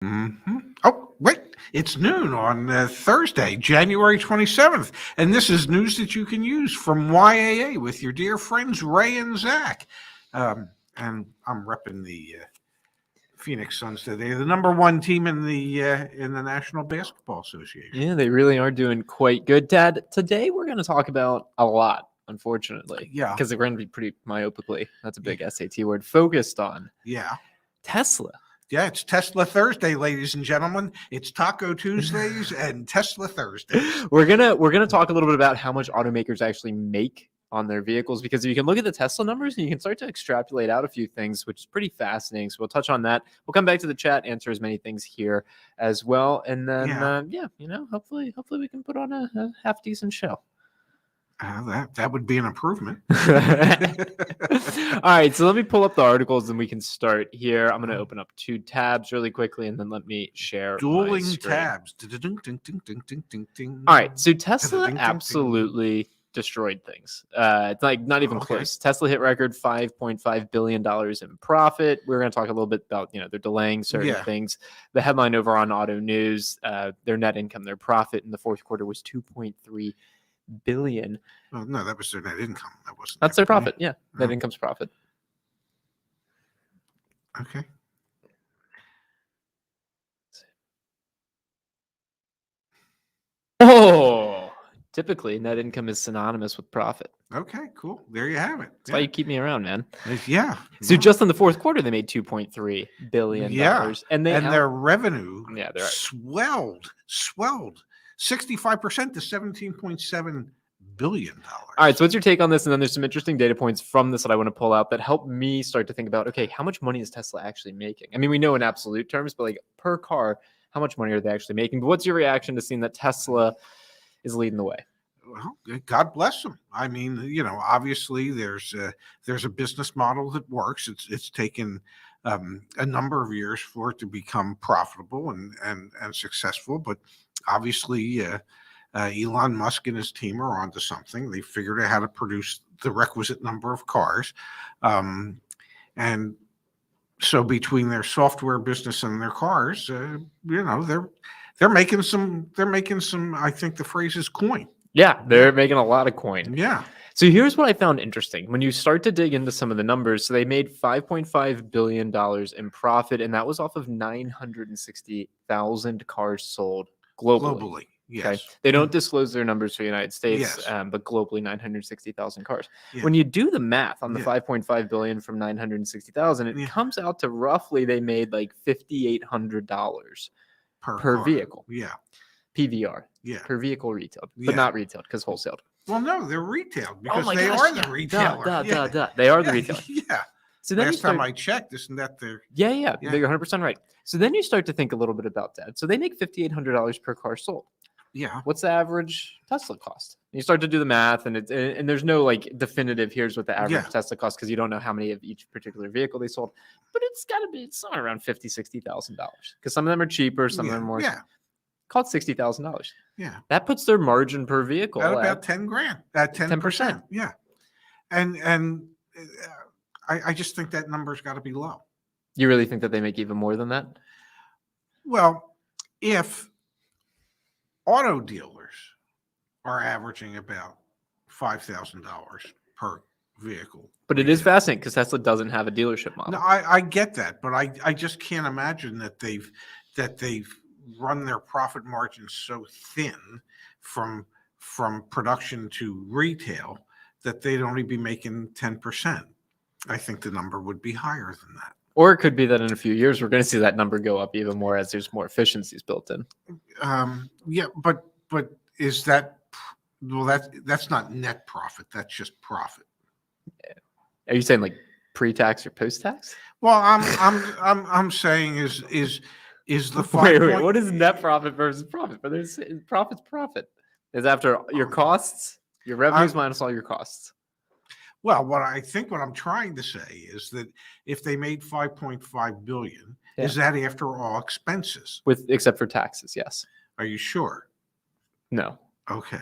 Oh, wait. It's noon on Thursday, January 27th. And this is news that you can use from YAA with your dear friends Ray and Zach. And I'm repping the Phoenix Suns today, the number one team in the National Basketball Association. Yeah, they really are doing quite good. Dad, today we're going to talk about a lot, unfortunately. Yeah. Because they're going to be pretty myopically, that's a big SAT word, focused on Tesla. Yeah, it's Tesla Thursday, ladies and gentlemen. It's Taco Tuesdays and Tesla Thursdays. We're gonna talk a little bit about how much automakers actually make on their vehicles, because you can look at the Tesla numbers and you can start to extrapolate out a few things, which is pretty fascinating. So we'll touch on that. We'll come back to the chat, answer as many things here as well, and then hopefully we can put on a half decent show. That would be an improvement. All right, so let me pull up the articles and we can start here. I'm going to open up 2 tabs really quickly and then let me share dueling my screen. tabs. All right, so Tesla absolutely destroyed things. It's like not even close. Tesla hit record $5.5 billion in profit. We're going to talk a little bit about, they're delaying certain things. The headline over on Auto News, their net income, their profit in the fourth quarter was $2.3 billion. Oh, no, that was their net income. That's their profit. Yeah, net income's profit. Okay. Oh, typically net income is synonymous with profit. Okay, cool. There you have it. That's why you keep me around, man. Yeah. So just in the fourth quarter, they made $2.3 billion. Yeah. And their revenue swelled 65% to $17.7 billion. All right, so what's your take on this? And then there's some interesting data points from this that I want to pull out that help me start to think about, okay, how much money is Tesla actually making? I mean, we know in absolute terms, but like per car, how much money are they actually making? But what's your reaction to seeing that Tesla is leading the way? Well, God bless them. I mean, obviously there's a business model that works. It's taken a number of years for it to become profitable and successful, but obviously Elon Musk and his team are onto something. They figured out how to produce the requisite number of cars, and so between their software business and their cars, they're making some. I think the phrase is coin. Yeah, they're making a lot of coin. Yeah. So here's what I found interesting. When you start to dig into some of the numbers, so they made $5.5 billion in profit, and that was off of 960,000 cars sold globally. Yes. Okay? They don't disclose their numbers for the United States, but globally 960,000 cars. Yeah. When you do the math on the 5.5 billion from 960,000, it comes out to roughly they made like $5,800 per vehicle. Yeah. PVR. Yeah. Per vehicle retailed, but not retailed because wholesaled. Well, no, they're retailed because they are the retailer. They are the retailer. Yeah. So then last time I checked, isn't that their? Yeah. You're 100% right. So then you start to think a little bit about that. So they make $5,800 per car sold. Yeah. What's the average Tesla cost? You start to do the math, and there's no like definitive. Here's what the average Tesla costs, because you don't know how many of each particular vehicle they sold. But it's got to be somewhere around $50,000-$60,000, because some of them are cheaper, some of them are more. Yeah. Call it $60,000. Yeah. That puts their margin per vehicle at about 10 grand. At 10%. Yeah. And I just think that number's got to be low. You really think that they make even more than that? Well, if auto dealers are averaging about $5,000 per vehicle. But it is fascinating because Tesla doesn't have a dealership model. No, I get that, but I just can't imagine that they've run their profit margins so thin from production to retail that they'd only be making 10%. I think the number would be higher than that. Or it could be that in a few years, we're going to see that number go up even more as there's more efficiencies built in. Yeah, but is that, well, that's not net profit. That's just profit. Are you saying like pre-tax or post-tax? Well, I'm saying is the wait, what is net profit versus profit? But there's profit's profit. Is after your costs, your revenues minus all your costs. Well, what I'm trying to say is that if they made $5.5 billion, is that after all expenses? Except for taxes, yes. Are you sure? No. Okay.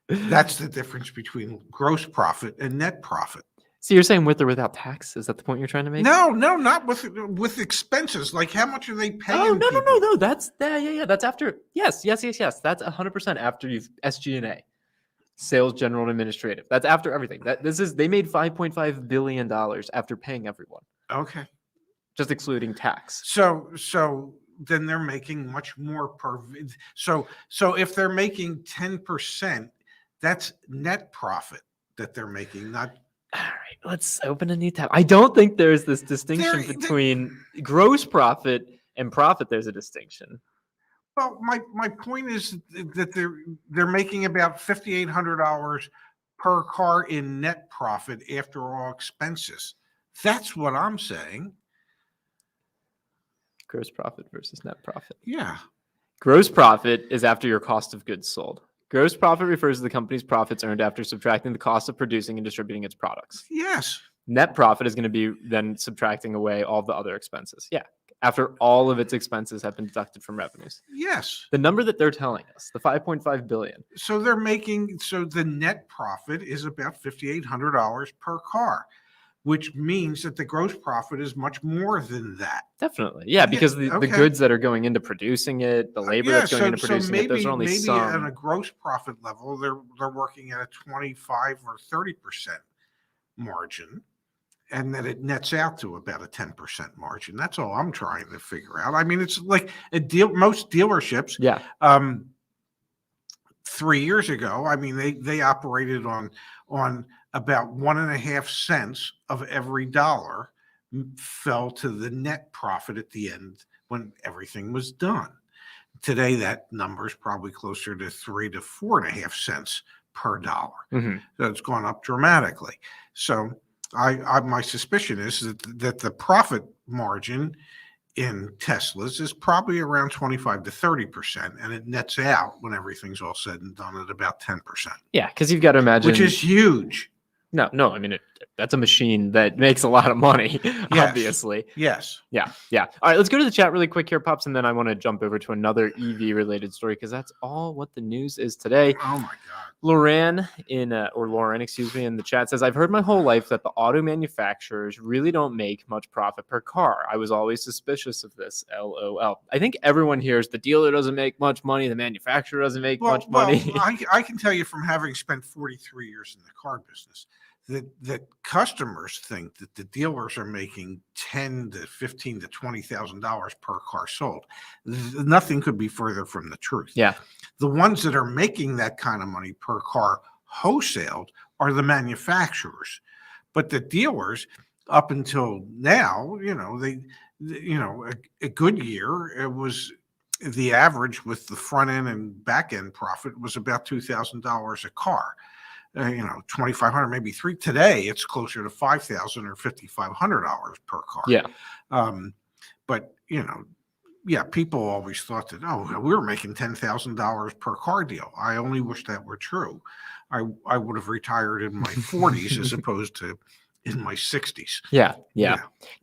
That's the difference between gross profit and net profit. So you're saying with or without tax? Is that the point you're trying to make? No, not with expenses. Like how much are they paying? Oh, no. people? That's yeah. That's after. Yes. That's 100% after you've SG&A, sales, general, and administrative. That's after everything. They made $5.5 billion after paying everyone, Okay. just excluding tax. So then they're making much more per. So if they're making 10%, that's net profit that they're making, not. All right, let's open a new tab. I don't think there's this distinction between gross profit and profit. There's a distinction. Well, my point is that they're making about $5,800 per car in net profit after all expenses. That's what I'm saying. Gross profit versus net profit. Yeah. Gross profit is after your cost of goods sold. Gross profit refers to the company's profits earned after subtracting the cost of producing and distributing its products. Yes. Net profit is going to be then subtracting away all the other expenses. Yeah. After all of its expenses have been deducted from revenues. Yes. The number that they're telling us, the 5.5 billion. So the net profit is about $5,800 per car, which means that the gross profit is much more than that. Definitely. Yeah, because the goods that are going into producing it, the labor that's going into producing it, those are only some. Maybe on a gross profit level, they're working at a 25 or 30% margin, and then it nets out to about a 10% margin. That's all I'm trying to figure out. I mean, it's like most dealerships. Yeah. 3 years ago, I mean, they operated on about 1.5 cents of every dollar fell to the net profit at the end when everything was done. Today, that number is probably closer to 3 to 4.5 cents per dollar. Mm-hmm. So it's gone up dramatically. So my suspicion is that the profit margin in Teslas is probably around 25 to 30%, and it nets out when everything's all said and done at about 10%. Yeah, because you've got to imagine, which is huge. No, I mean, that's a machine that makes a lot of money, obviously. Yes. Yeah. All right, let's go to the chat really quick here, Pops, and then I want to jump over to another EV-related story because that's all what the news is today. Oh, my God. Lauren, in the chat says, I've heard my whole life that the auto manufacturers really don't make much profit per car. I was always suspicious of this, LOL. I think everyone hears the dealer doesn't make much money, the manufacturer doesn't make much money. I can tell you from having spent 43 years in the car business, that customers think that the dealers are making $10,000 to $15,000 to $20,000 per car sold. Nothing could be further from the truth. Yeah. The ones that are making that kind of money per car wholesaled are the manufacturers, but the dealers up until now, a good year, it was the average with the front end and back end profit was about $2,000 a car. $2,500, maybe $3,000. Today, it's closer to $5,000 or $5,500 per car. Yeah. But people always thought that, we were making $10,000 per car deal. I only wish that were true. I would have retired in my 40s as opposed to in my 60s. Yeah.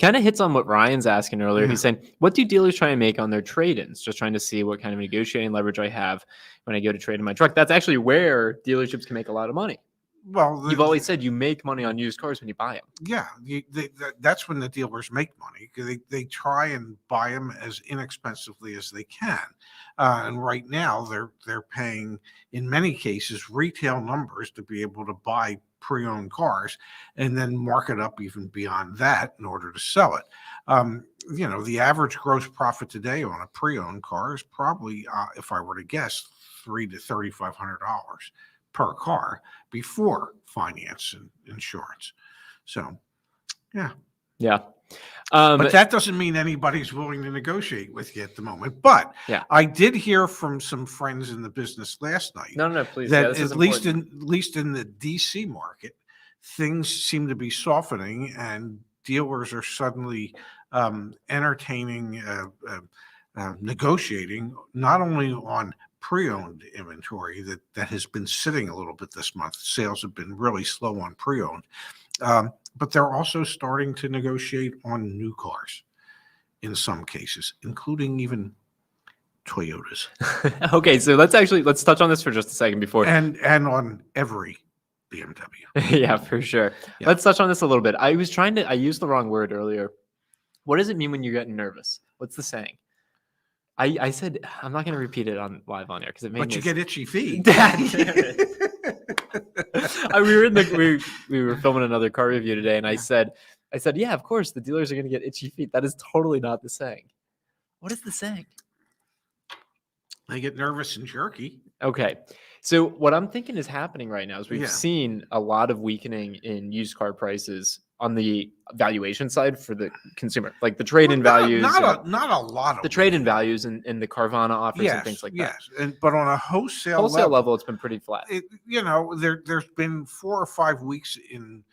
Kind of hits on what Ryan's asking earlier. Yeah. He's saying, what do dealers try and make on their trade-ins? Just trying to see what kind of negotiating leverage I have when I go to trade in my truck. That's actually where dealerships can make a lot of money. Well, you've always said you make money on used cars when you buy them. Yeah, that's when the dealers make money. They try and buy them as inexpensively as they can, and right now they're paying in many cases retail numbers to be able to buy pre-owned cars, and then mark it up even beyond that in order to sell it. The average gross profit today on a pre-owned car is probably, if I were to guess, $3,000 to $3,500 per car before finance and insurance. So, yeah. But that doesn't mean anybody's willing to negotiate with you at the moment. But I did hear from some friends in the business last night. No, please. That at least in the DC market, things seem to be softening, and dealers are suddenly entertaining, negotiating not only on pre-owned inventory that has been sitting a little bit this month. Sales have been really slow on pre-owned, but they're also starting to negotiate on new cars in some cases, including even Toyotas. Okay, so let's touch on this for just a second before. And on every BMW. Yeah, for sure. Yeah. Let's touch on this a little bit. I used the wrong word earlier. What does it mean when you're getting nervous? What's the saying? I said, I'm not going to repeat it on live on air because it made But me. you get itchy feet. Damn it. We were filming another car review today, and I said, yeah, of course, the dealers are going to get itchy feet. That is totally not the saying. What is the saying? They get nervous and jerky. Okay. So what I'm thinking is happening right now is we've Yeah. seen a lot of weakening in used car prices on the valuation side for the consumer, like the trade-in values. Not a lot of the trade-in values and the Carvana offers and things like that. Yes, but on a wholesale level, it's been pretty flat. There's been 4 or 5 weeks in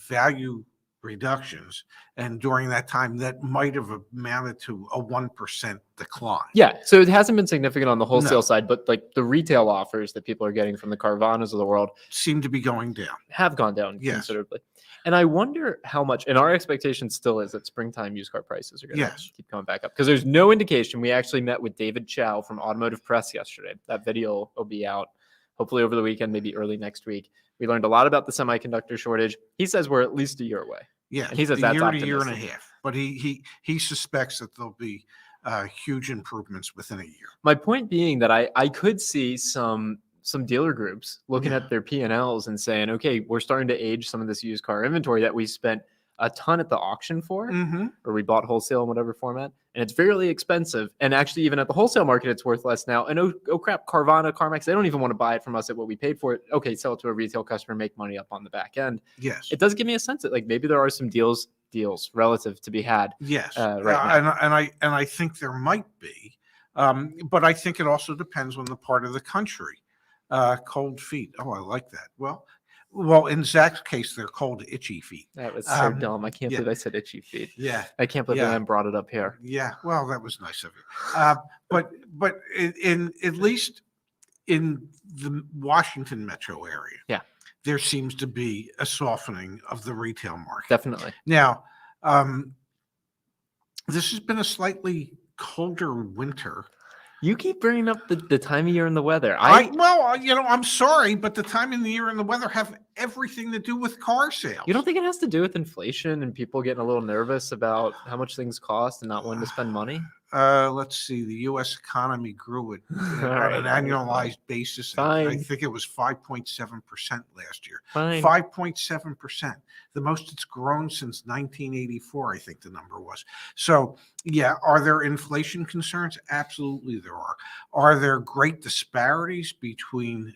value reductions, and during that time, that might have amounted to a 1% decline. Yeah, so it hasn't been significant on the wholesale No. side, but like the retail offers that people are getting from the Carvanas of the world Seem to be going down. have gone down Yes. considerably. And I wonder how much, and our expectation still is that springtime used car prices are going to Yes. keep coming back up because there's no indication. We actually met with David Chow from Automotive Press yesterday. That video will be out hopefully over the weekend, maybe early next week. We learned a lot about the semiconductor shortage. He says we're at least a year away. Yeah, And he says a that's year to year and a optimistic. half. But he suspects that there'll be huge improvements within a year. My point being that I could see some dealer groups looking Yeah. at their P&Ls and saying, okay, we're starting to age some of this used car inventory that we spent a ton at the auction for, Mm-hmm. or we bought wholesale in whatever format, and it's fairly expensive. And actually, even at the wholesale market, it's worth less now. And oh crap, Carvana, CarMax, they don't even want to buy it from us at what we paid for it. Okay, sell it to a retail customer, make money up on the back end. Yes. It does give me a sense that like maybe there are some deals relative to be had. Yes, right now. and I think there might be, but I think it also depends on the part of the country. Cold feet. Oh, I like that. Well, in Zach's case, they're called itchy feet. That was so dumb. I can't yeah. believe I said itchy feet. Yeah, I can't believe Yeah. I brought it up here. yeah. Well, that was nice of you. But in at least in the Washington metro area, Yeah. there seems to be a softening of the retail market. Definitely. Now, this has been a slightly colder winter. You keep bringing up the time of year and the weather. I'm sorry, but the time in the year and the weather have everything to do with car sales. You don't think it has to do with inflation and people getting a little nervous about how much things cost and not wanting to spend money? Let's see. The U.S. economy grew at on an annualized basis. I Fine. think it was 5.7% last year. Fine. 5.7%, the most it's grown since 1984. I think the number was. So, yeah, are there inflation concerns? Absolutely, there are. Are there great disparities between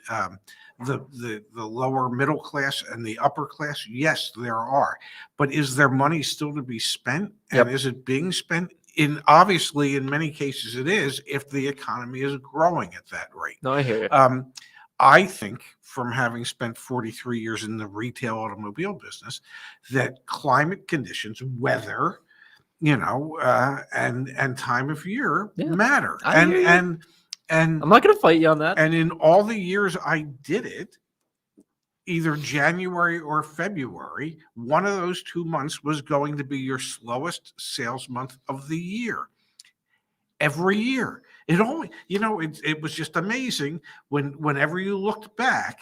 the lower middle class and the upper class? Yes, there are. But is there money still to be spent? And Yep. is it being spent? Obviously, in many cases, it is if the economy is growing at that rate. No, I hear you. I think from having spent 43 years in the retail automobile business, that climate conditions, weather, and time of year Yeah, matter. I hear you. And I'm not going to fight you on that. and in all the years I did it, either January or February, one of those 2 months was going to be your slowest sales month of the year. Every year. It only, it was just amazing whenever you looked back,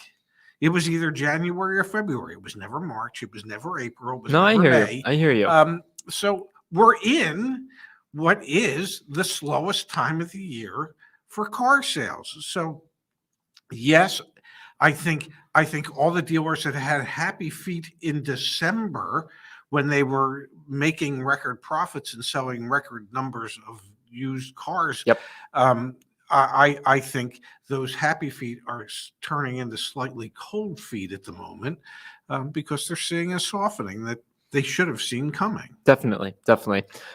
it was either January or February. It was never March. It was never April. It was No, I never hear May. you. I hear you. So we're in what is the slowest time of the year for car sales. So yes, I think all the dealers that had happy feet in December when they were making record profits and selling record numbers of used cars. Yep. I think those happy feet are turning into slightly cold feet at the moment because they're seeing a softening that they should have seen coming. Definitely.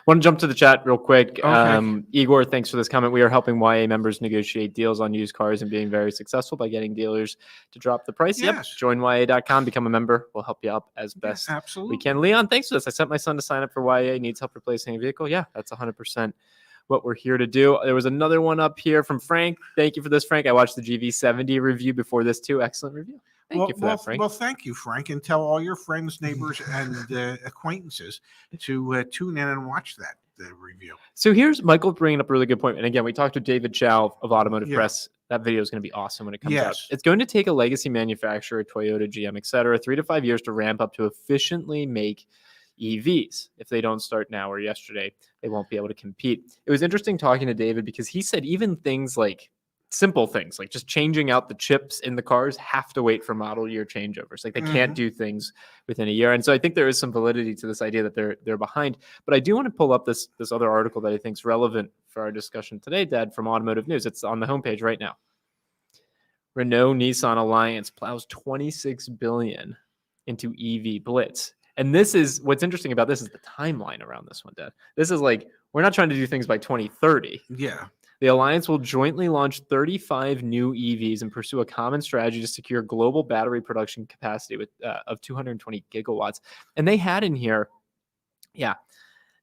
Want to jump to the chat real quick. Okay. Igor, thanks for this comment. We are helping YA members negotiate deals on used cars and being very successful by getting dealers to drop the price. Yes. Yep. Join YA.com, become a member. We'll help you up as best Absolutely. we can. Leon, thanks for this. I sent my son to sign up for YA. Needs help replacing a vehicle. Yeah, that's 100% what we're here to do. There was another one up here from Frank. Thank you for this, Frank. I watched the GV70 review before this too. Excellent review. Thank you for that, Frank. Well, thank you, Frank, and tell all your friends, neighbors, and acquaintances to tune in and watch that review. So here's Michael bringing up a really good point. And again, we talked to David Chow of Automotive Yeah. Press That video is going to be awesome when it comes out. Yes. It's going to take a legacy manufacturer, Toyota, GM, etc., 3 to 5 years to ramp up to efficiently make EVs. If they don't start now or yesterday, they won't be able to compete. It was interesting talking to David because he said even things like simple things like just changing out the chips in the cars have to wait for model year changeovers. Like they can't do things within a year. And so I think there is some validity to this idea that they're behind. But I do want to pull up this other article that I think is relevant for our discussion today, Dad, from Automotive News. It's on the homepage right now. Renault Nissan alliance plows $26 billion into EV blitz. And this is what's interesting about this is the timeline around this one, Dad. This is like we're not trying to do things by 2030. Yeah. The alliance will jointly launch 35 new EVs and pursue a common strategy to secure global battery production capacity of 220 gigawatts. And they had in here,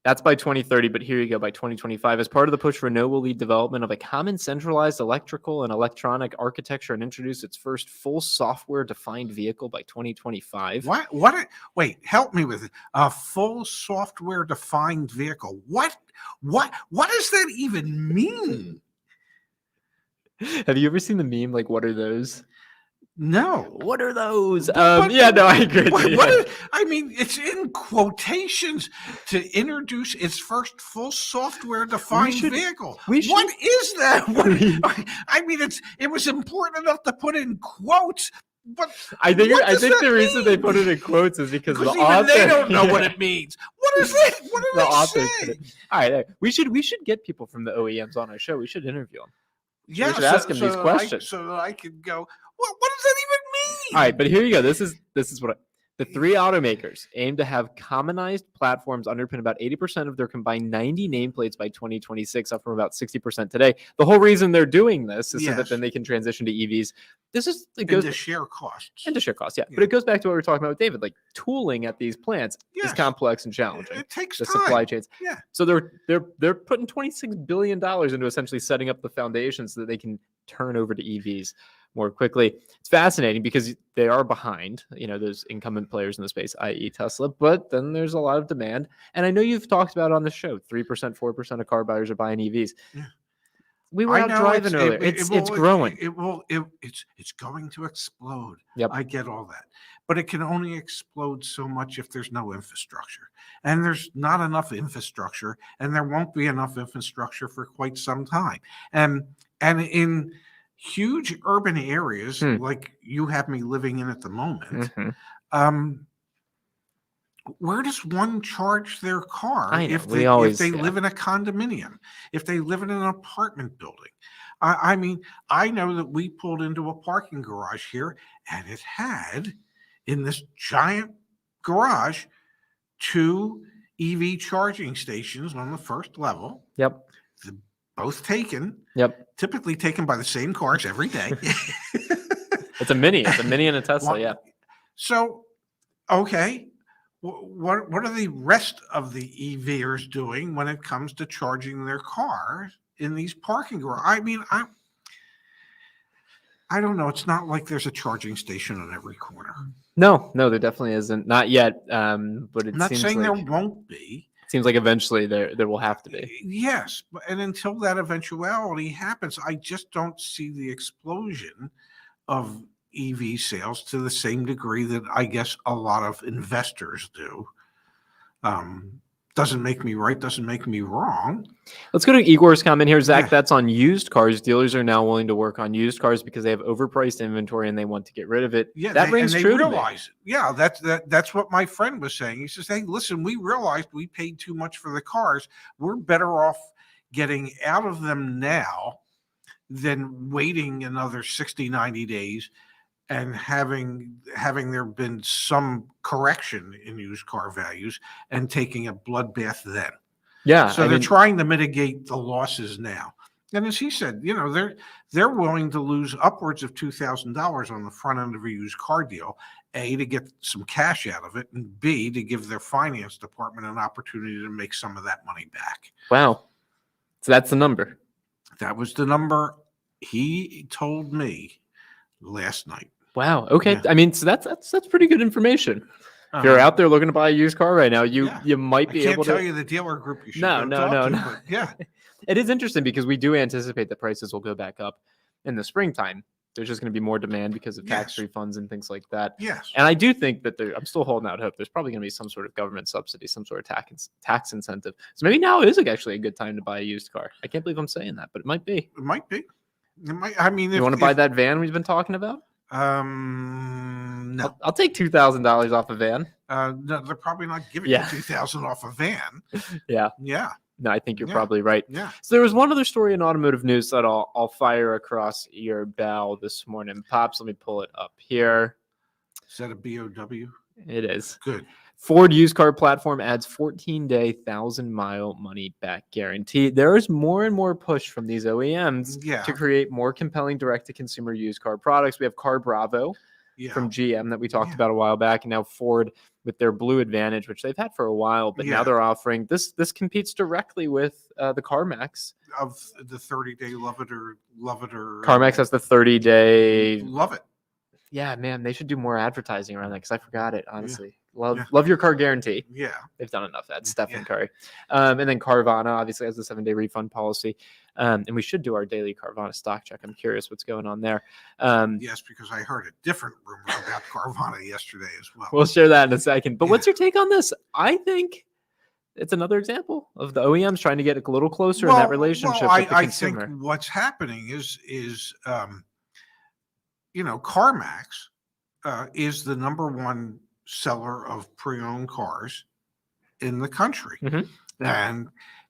that's by 2030, but here you go, by 2025. As part of the push, Renault will lead development of a common centralized electrical and electronic architecture and introduce its first full software-defined vehicle by 2025. What? Wait, help me with it. A full software-defined vehicle. What does that even mean? Have you ever seen the meme, like, what are those? No. What are those? I agree. I mean, it's in quotations to introduce its first full software-defined vehicle. What is that? I mean, it was important enough to put in quotes. But I think the reason they put it in quotes is because the even author, they don't know what it means. What is it? What do they say? All right, we should get people from the OEMs on our show. We should interview them. Yeah, we should ask them these questions so that I could go. What does that even mean? All right, but here you go. This is what the three automakers aim to have commonized platforms underpin about 80% of their combined 90 nameplates by 2026, up from about 60% today. The whole reason they're doing this is so that then they can transition to EVs. To share costs. Yeah. But it goes back to what we were talking about with David. Like tooling at these plants is complex and challenging. It takes the time. Supply chains. Yeah. So they're putting $26 billion into essentially setting up the foundation so that they can turn over to EVs more quickly. It's fascinating because they are behind, those incumbent players in the space, i.e. Tesla, but then there's a lot of demand. And I know you've talked about on the show, 3%, 4% of car buyers are buying EVs. Yeah. We were out driving earlier. It's growing. It's going to explode. Yep. I get all that. But it can only explode so much if there's no infrastructure. And there's not enough infrastructure, and there won't be enough infrastructure for quite some time. And in huge urban areas like you have me living in at the moment, where does one charge their car if they live in a condominium, if they live in an apartment building? I mean, I know that we pulled into a parking garage here, and it had, in this giant garage, 2 EV charging stations on the first level. Yep. Both taken. Yep. Typically taken by the same cars every day. It's a Mini and a Tesla. Yeah. So, okay. What are the rest of the EVers doing when it comes to charging their cars in these parking garages? I mean, I don't know. It's not like there's a charging station on every corner. No, there definitely isn't. Not yet. But it not seems saying like there won't be. It seems like eventually there will have to be. Yes, and until that eventuality happens, I just don't see the explosion of EV sales to the same degree that I guess a lot of investors do. Doesn't make me right, doesn't make me wrong. Let's go to Igor's comment here. Zach, that's on used cars. Dealers are now willing to work on used cars because they have overpriced inventory and they want to get rid of it. Yeah, that rings true to me. Yeah, that's what my friend was saying. He says, hey, listen, we realized we paid too much for the cars. We're better off getting out of them now than waiting another 60, 90 days and having there been some correction in used car values and taking a bloodbath then. Yeah. So they're trying to mitigate the losses now. And as he said, they're willing to lose upwards of $2,000 on the front end of a used car deal, A, to get some cash out of it, and B, to give their finance department an opportunity to make some of that money back. Wow. So that's the number. That was the number he told me last night. Wow. Okay. Yeah. I mean, so that's pretty good information. If you're out there looking to buy a used car right now, you might be able to. I can't tell you the dealer group you should No. but yeah. It is interesting because we do anticipate that prices will go back up. in the springtime, there's just going to be more demand because of tax Yes. refunds and things like that. Yes. And I do think that I'm still holding out hope. There's probably going to be some sort of government subsidy, some sort of tax incentive. So maybe now is actually a good time to buy a used car. I can't believe I'm saying that, but it might be. It might be. It might. I mean, You want to buy that van we've been talking about? No. I'll take $2,000 off a van. No, they're probably not giving Yeah. you $2,000 off a van. Yeah. Yeah. No, I think you're Yeah. probably right. Yeah. So there was one other story in automotive news that I'll fire across your bow this morning. Pops, let me pull it up here. Is that a BOW? It is. Good. Ford used car platform adds 14-day 1,000-mile money back guarantee. There is more and more push from these OEMs Yeah. to create more compelling direct-to-consumer used car products. We have Car Bravo Yeah. from GM that we talked Yeah. about a while back, and now Ford with their Blue Advantage, which they've had for a while, but now Yeah. they're offering this. This competes directly with the CarMax. Of the 30-day love it or CarMax has the 30-day. love it. Yeah, man, they should do more advertising around that because I forgot it, honestly. Yeah. Love your car guarantee. Yeah. They've done enough ads, Stephen Yeah. Curry. And then Carvana obviously has the 7-day refund policy. And we should do our daily Carvana stock check. I'm curious what's going on there. Yes, because I heard a different rumor about Carvana yesterday as well. We'll share that in a second. But Yeah. what's your take on this? I think it's another example of the OEMs trying to get a little closer in that relationship with the I consumer. think what's happening is CarMax is the number one seller of pre-owned cars in the country. Mhm. And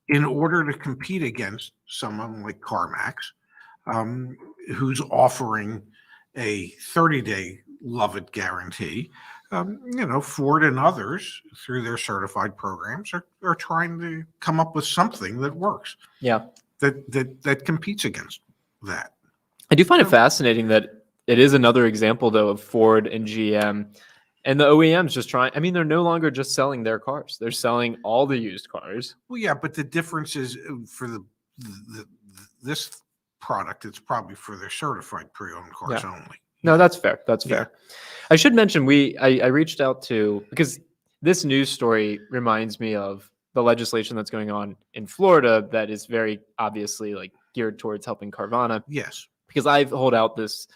in order to compete against someone like CarMax, who's offering a 30-day love it guarantee, Ford and others through their certified programs are trying to come up with something that works. Yeah. That competes against that. I do find it fascinating that it is another example, though, of Ford and GM and the OEMs just trying. I mean, they're no longer just selling their cars; they're selling all the used cars. Well, yeah, but the difference is for this product, it's probably for their certified pre-owned cars only. No, that's fair. That's Yeah. fair. I should mention I reached out to, because this news story reminds me of the legislation that's going on in Florida that is very obviously like geared towards helping Carvana. Yes. Because I hold out this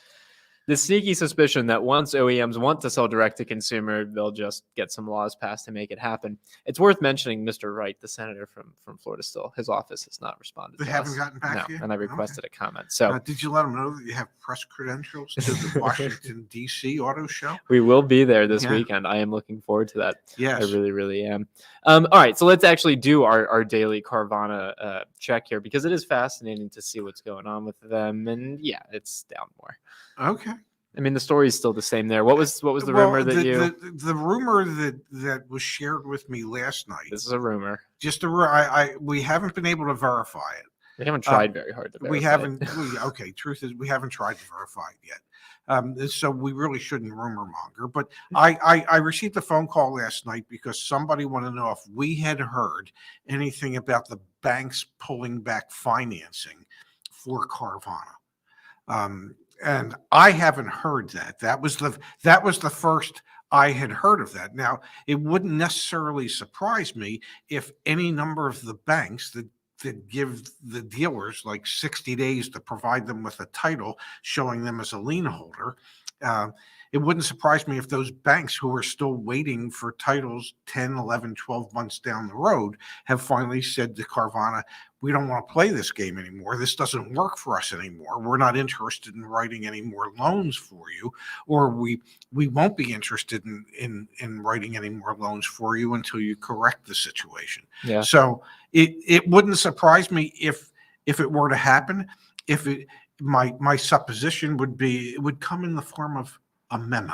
sneaky suspicion that once OEMs want to sell direct to consumer, they'll just get some laws passed to make it happen. It's worth mentioning Mr. Wright, the senator from Florida, still his office has not responded. They to haven't us. gotten back No, yet? and I requested a comment. So Did you let them know that you have press credentials to the Washington, D.C. auto show? we will be there this Yeah. weekend. I am looking forward to that. Yes. I really, really am. All right, so let's actually do our daily Carvana check here because it is fascinating to see what's going on with them. And yeah, it's down more. Okay. I mean, the story is still the same there. What was the rumor that the rumor that was shared with me last night? This is a rumor. Just we haven't been able to verify it. We haven't tried very hard to verify. We haven't. Truth is, we haven't tried to verify it yet. So we really shouldn't rumor monger. But I received a phone call last night because somebody wanted to know if we had heard anything about the banks pulling back financing for Carvana. And I haven't heard that. That was the first I had heard of that. Now, it wouldn't necessarily surprise me if any number of the banks that give the dealers like 60 days to provide them with a title showing them as a lien holder. It wouldn't surprise me if those banks who are still waiting for titles 10, 11, 12 months down the road have finally said to Carvana, we don't want to play this game anymore. This doesn't work for us anymore. We're not interested in writing any more loans for you, or we won't be interested in writing any more loans for you until you correct the situation. Yeah. So it wouldn't surprise me if it were to happen. My supposition would be it would come in the form of a memo,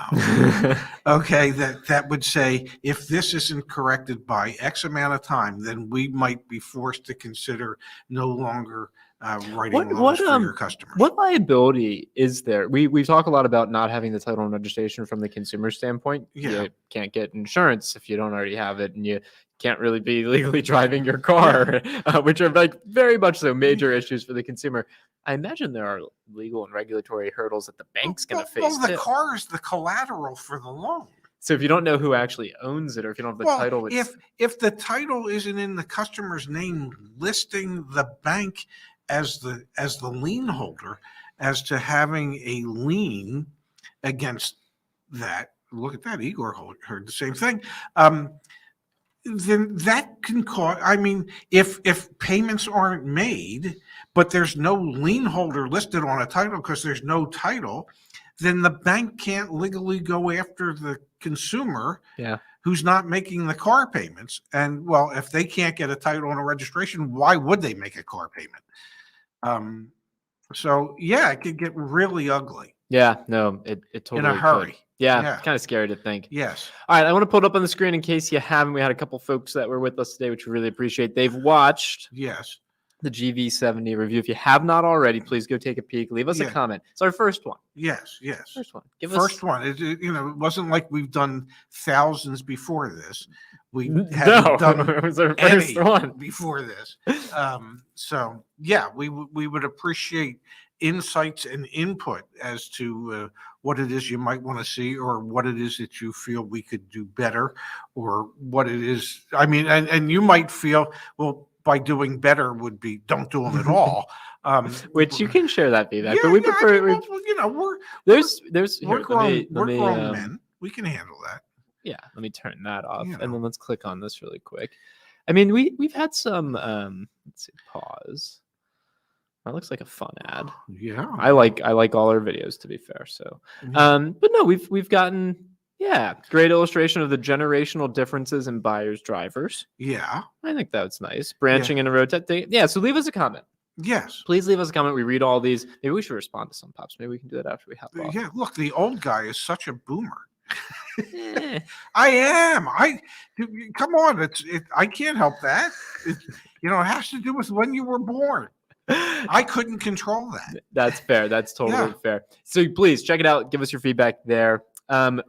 okay, that would say if this isn't corrected by X amount of time, then we might be forced to consider no longer writing loans for your customers. What liability is there? We talk a lot about not having the title and registration from the consumer standpoint. Yeah. You can't get insurance if you don't already have it, and you can't really be legally driving your car, which are like very much so major issues for the consumer. I imagine there are legal and regulatory hurdles that the bank's going to face. Well, the car is the collateral for the loan. So if you don't know who actually owns it, or if you don't have the title, if the title isn't in the customer's name, listing the bank as the lien holder, as to having a lien against that. Look at that. Igor heard the same thing. Then that can cause, I mean, if payments aren't made, but there's no lien holder listed on a title because there's no title, then the bank can't legally go after the consumer who's not making the car payments. And well, if they can't get a title and a registration, why would they make a car payment? So yeah, it could get really ugly. Yeah, no, it totally in a hurry. could. Yeah, it's kind of scary to think. Yes. All right, I want to pull it up on the screen in case you haven't. We had a couple folks that were with us today, which we really appreciate. They've watched the GV70 review. If you have not already, please go take a peek. Leave us a comment. It's our first one. Yes. First one. First one. It wasn't like we've done thousands before this. We haven't done it was our first one before this. So yeah, we would appreciate insights and input as to what it is you might want to see, or what it is that you feel we could do better, or what it is. I mean, and you might feel, well, by doing better would be don't do them at all. Which you can share that feedback, but we prefer. We're grown men. We can handle that. Yeah, let me turn that off, and then let's click on this really quick. I mean, we've had some. Let's see, pause. That looks like a fun ad. Yeah, I like all our videos, to be fair. So, but no, we've gotten great illustration of the generational differences in buyers, drivers. Yeah, I think that's nice. Branching in a road thing. Yeah, so leave us a comment. Yes, please leave us a comment. We read all these. Maybe we should respond to some pops. Maybe we can do that after we hop off. Yeah, look, the old guy is such a boomer. I am. Come on. I can't help that. It has to do with when you were born. I couldn't control that. That's fair. That's totally fair. So please check it out. Give us your feedback there. I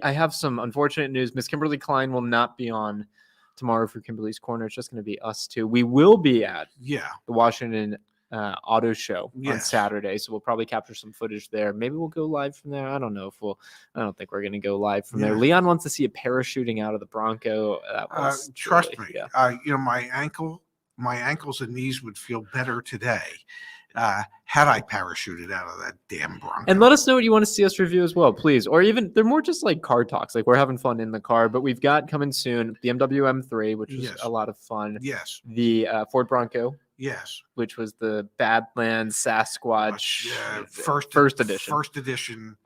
have some unfortunate news. Miss Kimberly Klein will not be on tomorrow for Kimberly's Corner. It's just going to be us two. We will be at the Washington auto show on Saturday, so we'll probably capture some footage there. Maybe we'll go live from there. I don't know if I don't think we're going to go live from there. Leon wants to see a parachuting out of the Bronco. Trust me. My ankles and knees would feel better today had I parachuted out of that damn Bronco. And let us know what you want to see us review as well, please. Or even, they're more just like car talks. Like, we're having fun in the car, but we've got coming soon BMW M3, which was a lot of fun. Yes. The Ford Bronco. Yes. Which was the Badlands Sasquatch first edition. First edition.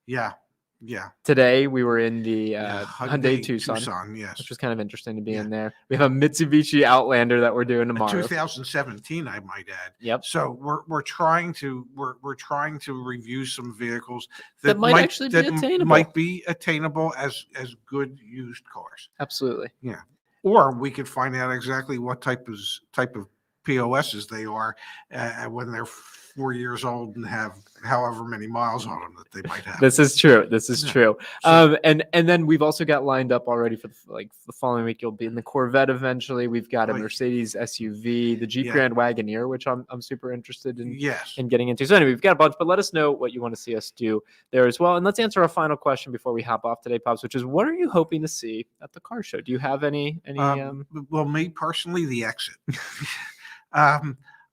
Yeah. Yeah. Today we were in the Hyundai Tucson, which was kind of interesting to be in there. We have a Mitsubishi Outlander that we're doing tomorrow. 2017, I might add. Yep. So we're trying to review some vehicles that might actually be attainable. Might be attainable as good used cars. Absolutely. Yeah. Or we could find out exactly what type of POSs they are when they're 4 years old and have however many miles on them that they might have. This is true. True. And then we've also got lined up already for the following week. You'll be in the Corvette eventually. We've got a Mercedes SUV, the Jeep Grand Wagoneer, which I'm super interested in getting into. So anyway, we've got a bunch, but let us know what you want to see us do there as well. And let's answer our final question before we hop off today, Pops, which is, what are you hoping to see at the car show? Do you have any? Well, me personally, the exit.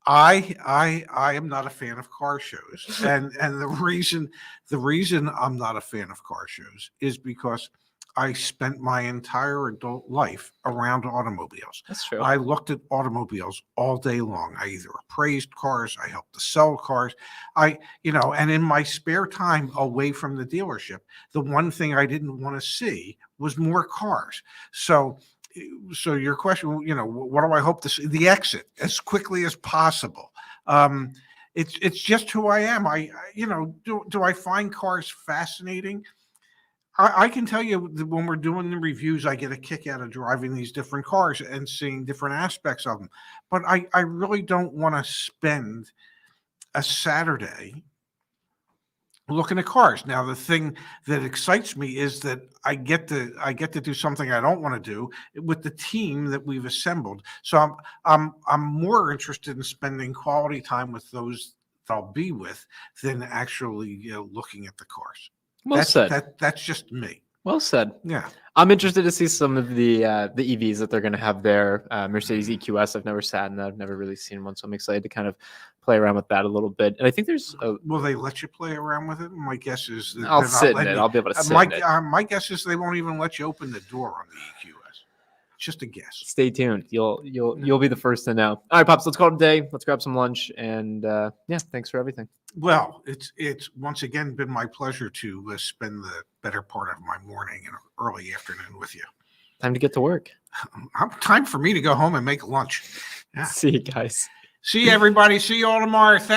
I am not a fan of car shows, and the reason I'm not a fan of car shows is because I spent my entire adult life around automobiles. That's true. I looked at automobiles all day long. I either appraised cars, I helped to sell cars. And in my spare time away from the dealership, the one thing I didn't want to see was more cars. So your question, what do I hope to see? The exit as quickly as possible. It's just who I am. Do I find cars fascinating? I can tell you that when we're doing the reviews, I get a kick out of driving these different cars and seeing different aspects of them. But I really don't want to spend a Saturday looking at cars. Now, the thing that excites me is that I get to do something I don't want to do with the team that we've assembled. So I'm more interested in spending quality time with those that I'll be with than actually looking at the cars. Well said. That's just me. Well said. Yeah. I'm interested to see some of the EVs that they're going to have there. Mercedes EQS, I've never sat in that. I've never really seen one, so I'm excited to kind of play around with that a little bit. And I think there's Will they let you play around with it? My guess is that I'll they're not sit in letting it. you- I'll be able to sit my, in it. my guess is they won't even let you open the door on the EQS. Just a guess. Stay tuned. You'll be the first to know. All right, Pops, let's call it a day. Let's grab some lunch. And yeah, thanks for everything. Well, it's once again been my pleasure to spend the better part of my morning and early afternoon with you. Time to get to work. Time for me to go home and make lunch. Yeah. See you guys. See you, everybody. See you all tomorrow. Thanks.